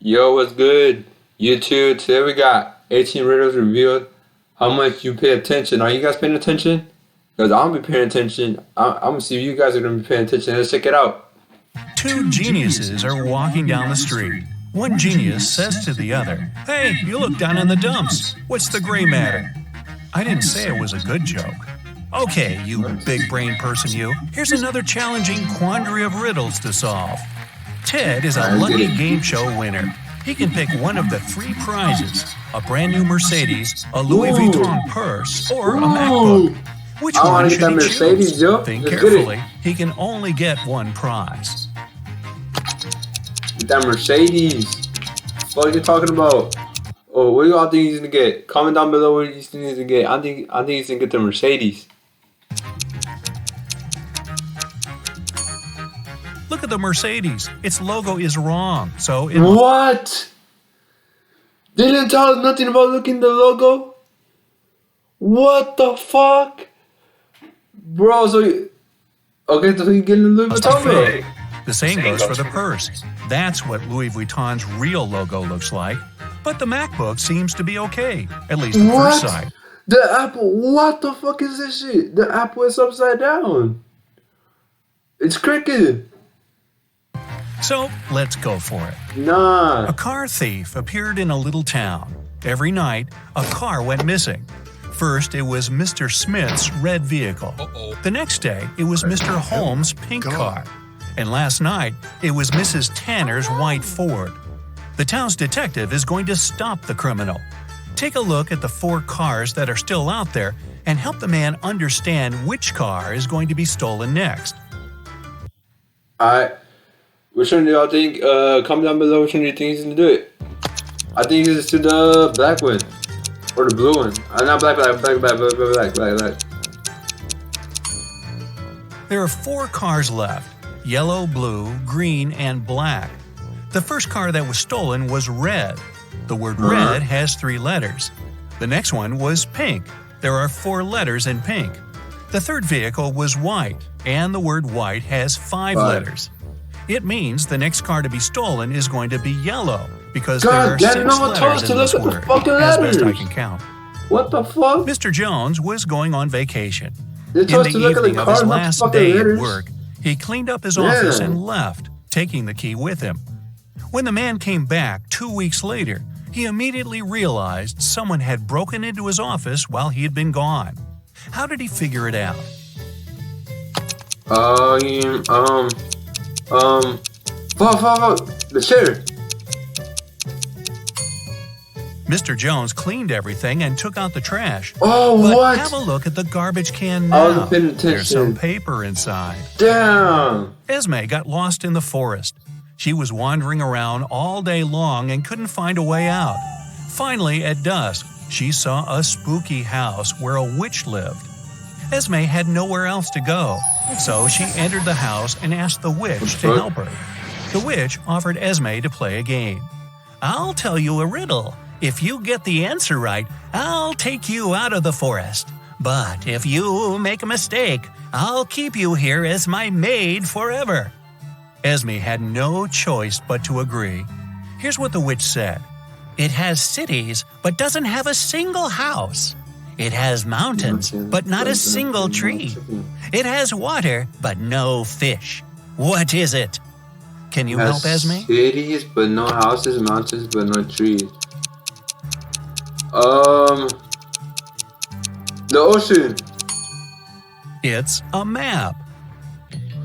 Yo, what's good? You too. Today we got 18 riddles revealed. How much you pay attention? Are you guys paying attention? Because I'm gonna be paying attention. I'm gonna see if you guys are gonna be paying attention. Let's check it out. Two geniuses are walking down the street. One genius says to the other, "Hey, you look down in the dumps. What's the gray matter?" I didn't say it was a good joke. Okay, you big brain person you. Here's another challenging quandary of riddles to solve. Ted is a lucky game show winner. He can pick one of the three prizes: a brand new Mercedes, a Louis Vuitton purse, or a MacBook. Which one should he choose? Think carefully. He can only get one prize. That Mercedes. What are you talking about? Oh, what do y'all think he's gonna get? Comment down below what you think he's gonna get. I think he's gonna get the Mercedes. Look at the Mercedes. Its logo is wrong, so it... What? They didn't tell us nothing about looking at the logo? What the fuck? Bro, so you... Okay, so you getting the Louis Vuitton? The same goes for the purse. That's what Louis Vuitton's real logo looks like. But the MacBook seems to be okay, at least the first side. The Apple, what the fuck is this shit? The Apple is upside down. It's crooked. So, let's go for it. Nah. A car thief appeared in a little town. Every night, a car went missing. First, it was Mr. Smith's red vehicle. The next day, it was Mr. Holmes' pink car. And last night, it was Mrs. Tanner's white Ford. The town's detective is going to stop the criminal. Take a look at the four cars that are still out there and help the man understand which car is going to be stolen next. Alright. Which one do y'all think? Comment down below which one do you think he's gonna do it. I think it's to the black one. Or the blue one. Not black. There are four cars left: yellow, blue, green, and black. The first car that was stolen was red. The word red has 3 letters. The next one was pink. There are 4 letters in pink. The third vehicle was white, and the word white has 5 letters. It means the next car to be stolen is going to be yellow, because there are 6 letters in this word, as best I can count. What the fuck? Mr. Jones was going on vacation. In the evening of his last day at work, he cleaned up his office and left, taking the key with him. When the man came back 2 weeks later, he immediately realized someone had broken into his office while he had been gone. How did he figure it out? The chair. Mr. Jones cleaned everything and took out the trash. Oh, but what? Have a look at the garbage can now. There's some paper inside. Damn. Esme got lost in the forest. She was wandering around all day long and couldn't find a way out. Finally, at dusk, she saw a spooky house where a witch lived. Esme had nowhere else to go, so she entered the house and asked the witch to help her. The witch offered Esme to play a game. "I'll tell you a riddle. If you get the answer right, I'll take you out of the forest. But if you make a mistake, I'll keep you here as my maid forever." Esme had no choice but to agree. Here's what the witch said. "It has cities, but doesn't have a single house. It has mountains, but not a single tree. It has water, but no fish. What is it?" Can you help, Esme? Cities, but no houses, mountains, but no trees. The ocean. It's a map.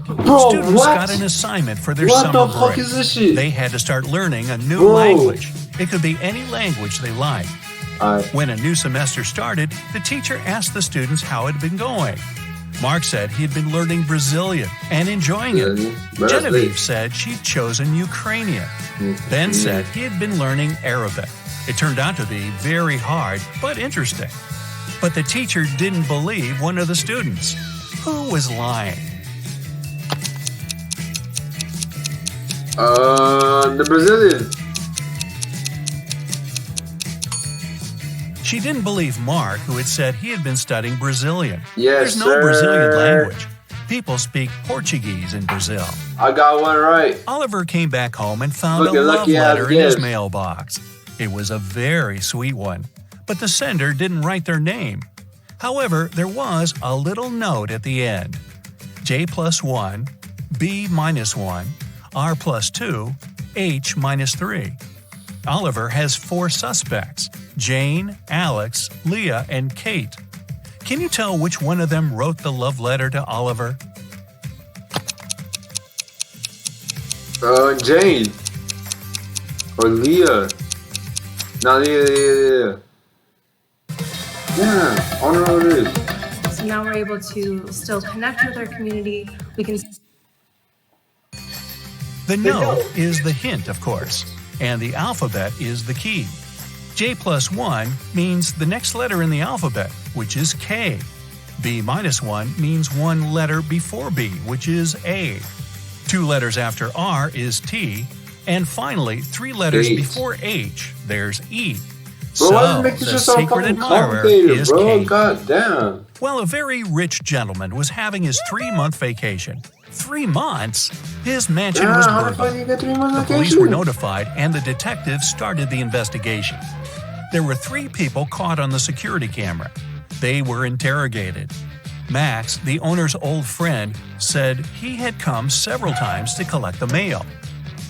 Bro, Students got an assignment for their summer break. What the fuck is this shit? They had to start learning a new language. It could be any language they liked. When a new semester started, the teacher asked the students how it had been going. Mark said he had been learning Brazilian and enjoying it. Genevieve said she'd chosen Ukrainian. Ben said he had been learning Arabic. It turned out to be very hard, but interesting. But the teacher didn't believe one of the students. Who was lying? The Brazilian. She didn't believe Mark, who had said he had been studying Brazilian. Yes, There's no Brazilian language. People speak Portuguese in Brazil. I got one right. Oliver came back home and found Look a at love lucky letter ass in his gift. mailbox. It was a very sweet one, but the sender didn't write their name. However, there was a little note at the end. J plus 1, B minus 1, R plus 2, H minus 3. Oliver has 4 suspects: Jane, Alex, Leah, and Kate. Can you tell which one of them wrote the love letter to Oliver? Jane. Or Leah. No, Leah. Yeah, I don't know what it is. So now we're able to still connect with our community. We can. The no is the hint, of course, and the alphabet is the key. J plus 1 means the next letter in the alphabet, which is K. B minus 1 means one letter before B, which is A. 2 letters after R is T. And finally, 3 letters H. before H, there's E. Bro, why does it make the this so secret fucking admirer complicated, is bro? Kate. God damn. Well, a very rich gentleman was having his 3-month vacation. 3 months? His mansion was How the fuck burgled. you get 3 months The police vacation? were notified and the detectives started the investigation. There were 3 people caught on the security camera. They were interrogated. Max, the owner's old friend, said he had come several times to collect the mail.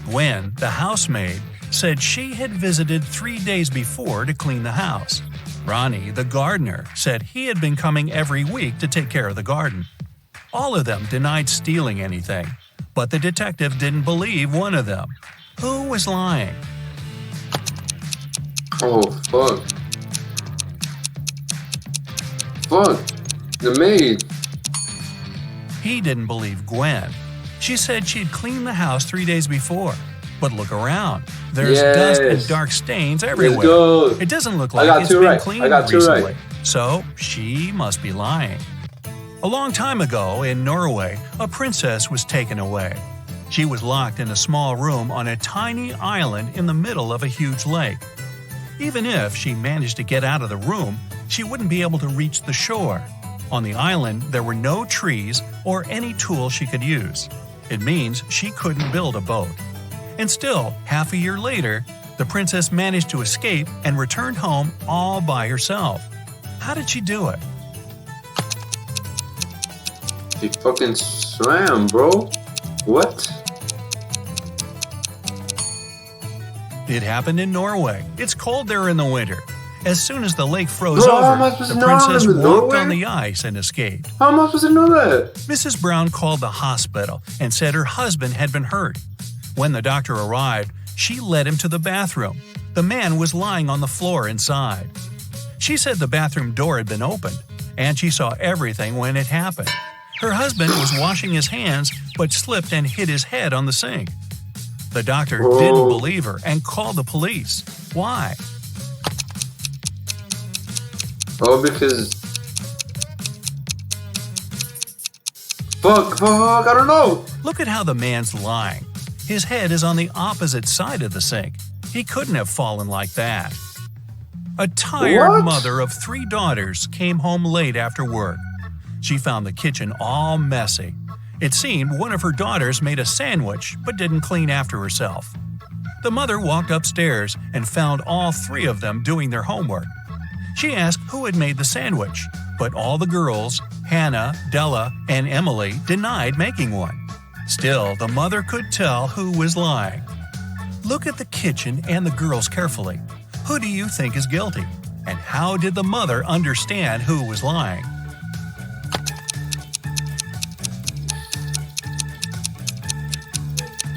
Gwen, the housemaid, said she had visited 3 days before to clean the house. Ronnie, the gardener, said he had been coming every week to take care of the garden. All of them denied stealing anything, but the detective didn't believe one of them. Who was lying? Oh, fuck. Fuck. The maid. He didn't believe Gwen. She said she'd cleaned the house 3 days before. But look around. There's dust and Yes. dark stains Let's everywhere. go. It doesn't look I like got it's 2 been right. cleaned I got 2 right. recently. So she must be lying. A long time ago in Norway, a princess was taken away. She was locked in a small room on a tiny island in the middle of a huge lake. Even if she managed to get out of the room, she wouldn't be able to reach the shore. On the island, there were no trees or any tools she could use. It means she couldn't build a boat. And still, half a year later, the princess managed to escape and returned home all by herself. How did she do it? She fucking swam, bro. What? It happened in Norway. It's cold there in the winter. As soon as the lake froze Bro, how am I over, supposed the to know I'm princess in walked Norway? on the ice and escaped. How am I supposed to know that? Mrs. Brown called the hospital and said her husband had been hurt. When the doctor arrived, she led him to the bathroom. The man was lying on the floor inside. She said the bathroom door had been opened, and she saw everything when it happened. Her husband was washing his hands but slipped and hit his head on the sink. The doctor didn't believe her and called the police. Why? Oh, because... Fuck, I don't know. Look at how the man's lying. His head is on the opposite side of the sink. He couldn't have fallen like that. A tired What? mother of 3 daughters came home late after work. She found the kitchen all messy. It seemed one of her daughters made a sandwich but didn't clean after herself. The mother walked upstairs and found all 3 of them doing their homework. She asked who had made the sandwich, but all the girls, Hannah, Della, and Emily, denied making one. Still, the mother could tell who was lying. Look at the kitchen and the girls carefully. Who do you think is guilty? And how did the mother understand who was lying?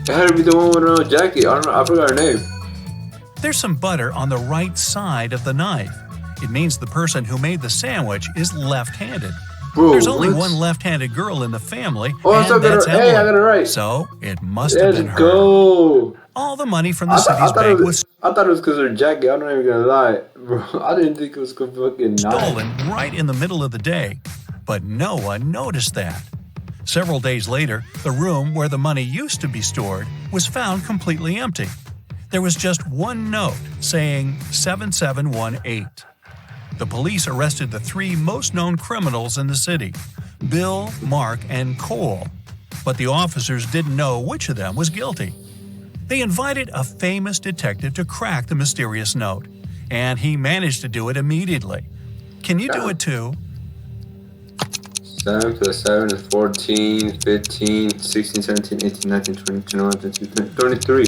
It had to be the one with a jacket. I don't know. I forgot her name. There's some butter on the right side of the knife. It means the person who made the sandwich is left-handed. Bro, There's only what? one left-handed girl in the family, Oh, I and still got that's it. Hey, I Emily. got it right. So it must have Let's been her. go. All the money from the I city's thought bank it was I thought it was because of her jacket. I'm not even gonna lie, bro. I didn't think it was a fucking knife. stolen right in the middle of the day, but no one noticed that. Several days later, the room where the money used to be stored was found completely empty. There was just one note saying 7718. The police arrested the 3 most known criminals in the city. Bill, Mark, and Cole. But the officers didn't know which of them was guilty. They invited a famous detective to crack the mysterious note, and he managed to do it immediately. Can you do it too? 7 plus 7 is 14, 15, 16, 17, 18, 19, 20, 21, 22, 23.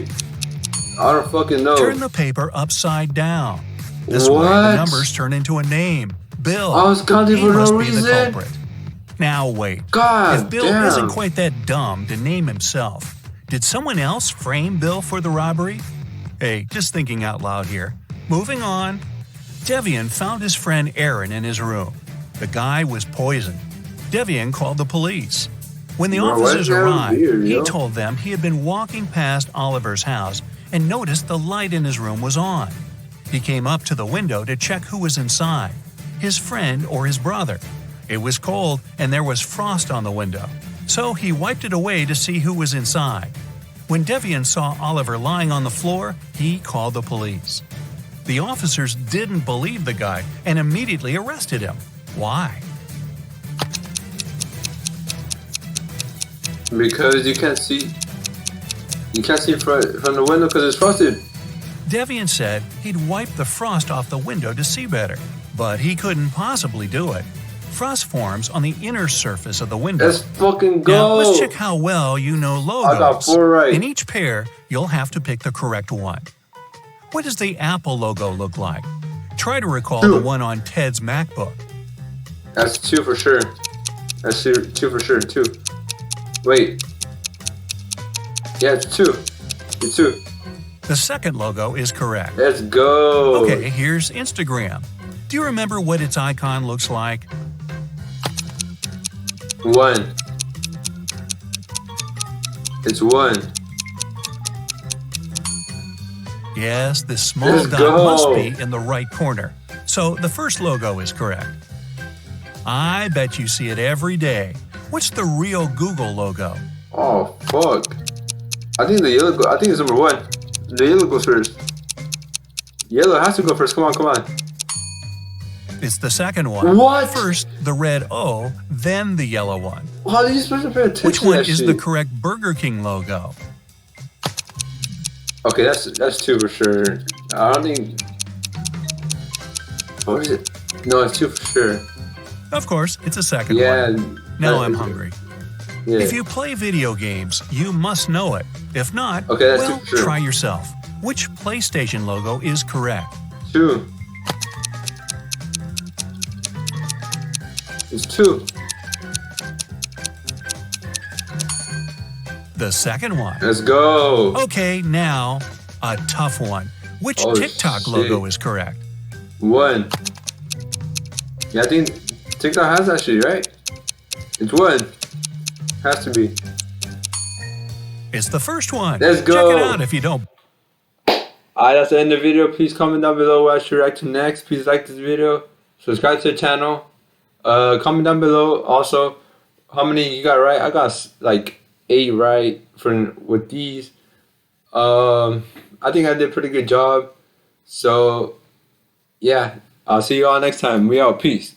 I don't fucking know. Turn the paper upside down. This way the numbers turn into a name. Bill. I was counting for no reason. He must be the culprit. Now wait. God if Bill damn. isn't quite that dumb to name himself, did someone else frame Bill for the robbery? Hey, just thinking out loud here. Moving on. Devian found his friend Aaron in his room. The guy was poisoned. Devian called the police. When the officers arrived, he told them he had been walking past Oliver's house and noticed the light in his room was on. He came up to the window to check who was inside, his friend or his brother. It was cold and there was frost on the window, so he wiped it away to see who was inside. When Devian saw Oliver lying on the floor, he called the police. The officers didn't believe the guy and immediately arrested him. Why? Because you can't see from the window because it's frosted. Devian said he'd wiped the frost off the window to see better, but he couldn't possibly do it. Frost forms on the inner surface of the window. Let's fucking go. Now, let's check how well you know logos. I got 4 right. In each pair, you'll have to pick the correct one. What does the Apple logo look like? Try to recall 2. the one on Ted's MacBook. That's 2 for sure. That's 2 for sure. 2. Wait. Yeah, it's 2. It's 2. The second logo is correct. Let's go. Okay, here's Instagram. Do you remember what its icon looks like? 1. It's 1. Yes, the small Let's dot go. must be in the right corner. So the first logo is correct. I bet you see it every day. What's the real Google logo? Oh fuck! I think the yellow. I think it's number 1. The yellow goes first. Yellow has to go first. Come on. It's the second one. What? First, the red O, then the yellow one. How are you supposed to pay attention Which to one that is shit? the correct Burger King logo? Okay, that's 2 for sure. I don't think. What is it? No, it's 2 for sure. Of course, it's a second Yeah. one. Now I'm hungry. Yeah. If you play video games, you must know it. If not, Okay, that's well, true. try yourself. Which PlayStation logo is correct? 2. It's 2. The second one. Let's go. Okay, now, a tough one. Which Oh, TikTok shit. logo is correct? 1. Yeah, I think TikTok has that shit, right? It's 1. Has to be. It's the first one. Let's go. Check it out if you don't. Alright, that's the end of the video. Please comment down below what I should react to next. Please like this video. Subscribe to the channel. Comment down below also how many you got right. I got like 8 right with these. I think I did a pretty good job. So yeah, I'll see you all next time. We out. Peace.